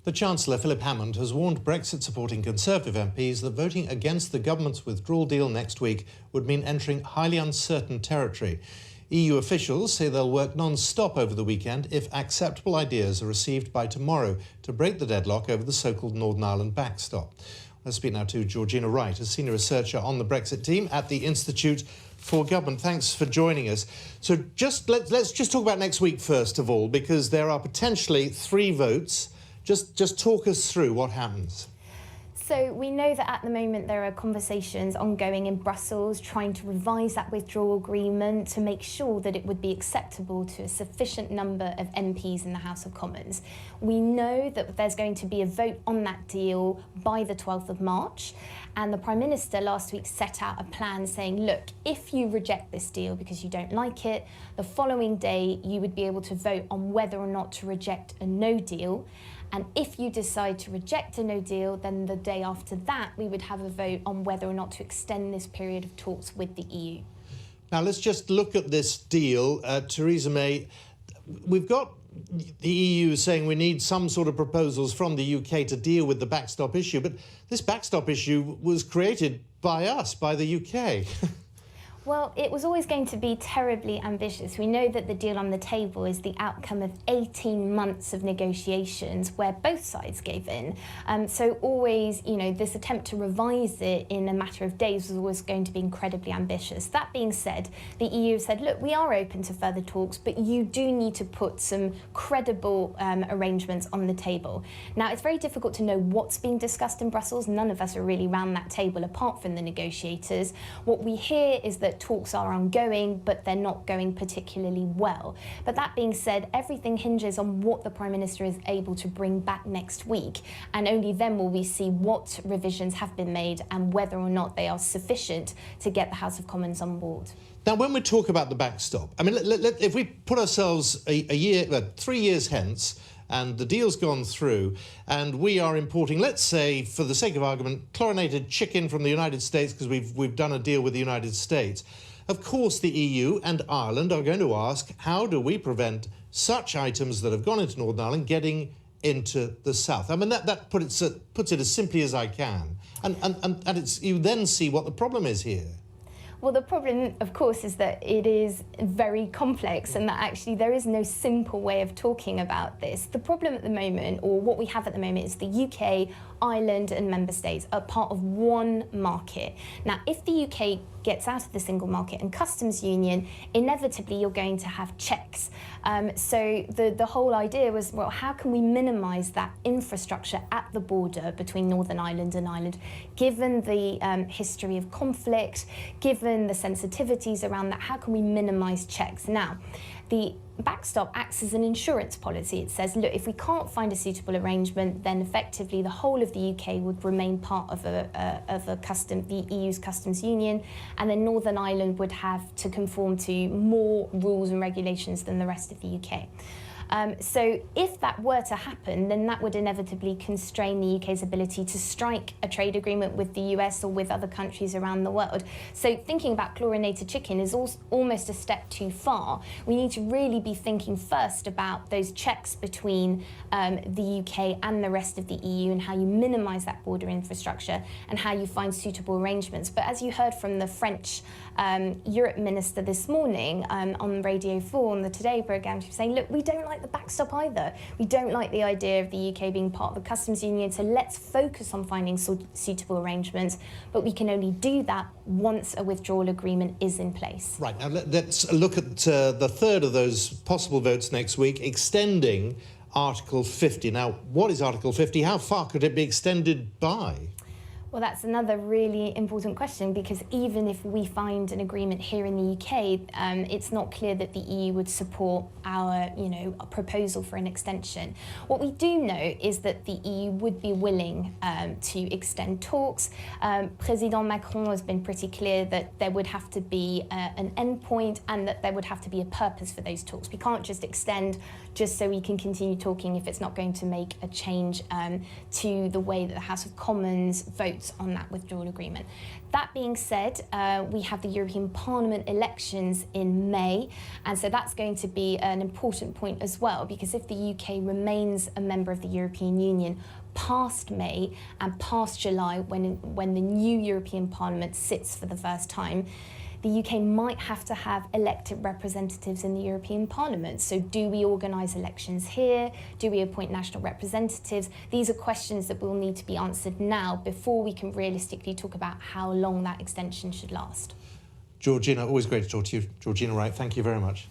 The Chancellor, Philip Hammond, has warned Brexit-supporting Conservative MPs that voting against the government's withdrawal deal next week would mean entering highly uncertain territory. EU officials say they'll work non-stop over the weekend if acceptable ideas are received by tomorrow to break the deadlock over the so-called Northern Ireland backstop. Let's speak now to Georgina Wright, a Senior Researcher on the Brexit team at the Institute for Government. Thanks for joining us. So let's just talk about next week first of all, because there are potentially 3 votes. Just talk us through what happens. So we know that at the moment there are conversations ongoing in Brussels trying to revise that withdrawal agreement to make sure that it would be acceptable to a sufficient number of MPs in the House of Commons. We know that there's going to be a vote on that deal by the 12th of March, and the Prime Minister last week set out a plan saying, look, if you reject this deal because you don't like it, the following day you would be able to vote on whether or not to reject a no deal. And if you decide to reject a no deal, then the day after that, we would have a vote on whether or not to extend this period of talks with the EU. Now, let's just look at this deal. Theresa May, we've got the EU saying we need some sort of proposals from the UK to deal with the backstop issue. But this backstop issue was created by us, by the UK. Well, it was always going to be terribly ambitious. We know that the deal on the table is the outcome of 18 months of negotiations where both sides gave in. So always, this attempt to revise it in a matter of days was always going to be incredibly ambitious. That being said, the EU said, look, we are open to further talks, but you do need to put some credible arrangements on the table. Now, it's very difficult to know what's being discussed in Brussels. None of us are really around that table apart from the negotiators. What we hear is that talks are ongoing, but they're not going particularly well. But that being said, everything hinges on what the Prime Minister is able to bring back next week, and only then will we see what revisions have been made and whether or not they are sufficient to get the House of Commons on board. Now, when we talk about the backstop, I mean, if we put ourselves a year, 3 years hence, and the deal's gone through, and we are importing, let's say, for the sake of argument, chlorinated chicken from the United States because we've done a deal with the United States. Of course, the EU and Ireland are going to ask, how do we prevent such items that have gone into Northern Ireland getting into the south? I mean, that puts it as simply as I can. And you then see what the problem is here. Well, the problem, of course, is that it is very complex and that actually there is no simple way of talking about this. The problem at the moment, or what we have at the moment, is the UK, Ireland and member states are part of one market. Now, if the UK gets out of the single market and customs union, inevitably you're going to have checks. So the whole idea was, well, how can we minimise that infrastructure at the border between Northern Ireland and Ireland, given the history of conflict, given the sensitivities around that, how can we minimise checks? Now, the backstop acts as an insurance policy. It says, look, if we can't find a suitable arrangement, then effectively the whole of the UK would remain part of the EU's customs union, and then Northern Ireland would have to conform to more rules and regulations than the rest of the UK. So if that were to happen, then that would inevitably constrain the UK's ability to strike a trade agreement with the US or with other countries around the world. So thinking about chlorinated chicken is almost a step too far. We need to really be thinking first about those checks between the UK and the rest of the EU and how you minimise that border infrastructure and how you find suitable arrangements. But as you heard from the French Europe Minister this morning on Radio 4 on the Today programme, she was saying, look, we don't like the backstop either. We don't like the idea of the UK being part of the customs union, so let's focus on finding suitable arrangements, but we can only do that once a withdrawal agreement is in place. Right, now let's look at the third of those possible votes next week, extending Article 50. Now, what is Article 50? How far could it be extended by? Well, that's another really important question, because even if we find an agreement here in the UK, it's not clear that the EU would support our, proposal for an extension. What we do know is that the EU would be willing to extend talks. President Macron has been pretty clear that there would have to be an endpoint and that there would have to be a purpose for those talks. We can't just extend just so we can continue talking if it's not going to make a change to the way that the House of Commons votes votes on that withdrawal agreement. That being said, we have the European Parliament elections in May, and so that's going to be an important point as well, because if the UK remains a member of the European Union past May and past July, when the new European Parliament sits for the first time, the UK might have to have elected representatives in the European Parliament. So do we organise elections here? Do we appoint national representatives? These are questions that will need to be answered now before we can realistically talk about how long that extension should last. Georgina, always great to talk to you. Georgina Wright, thank you very much.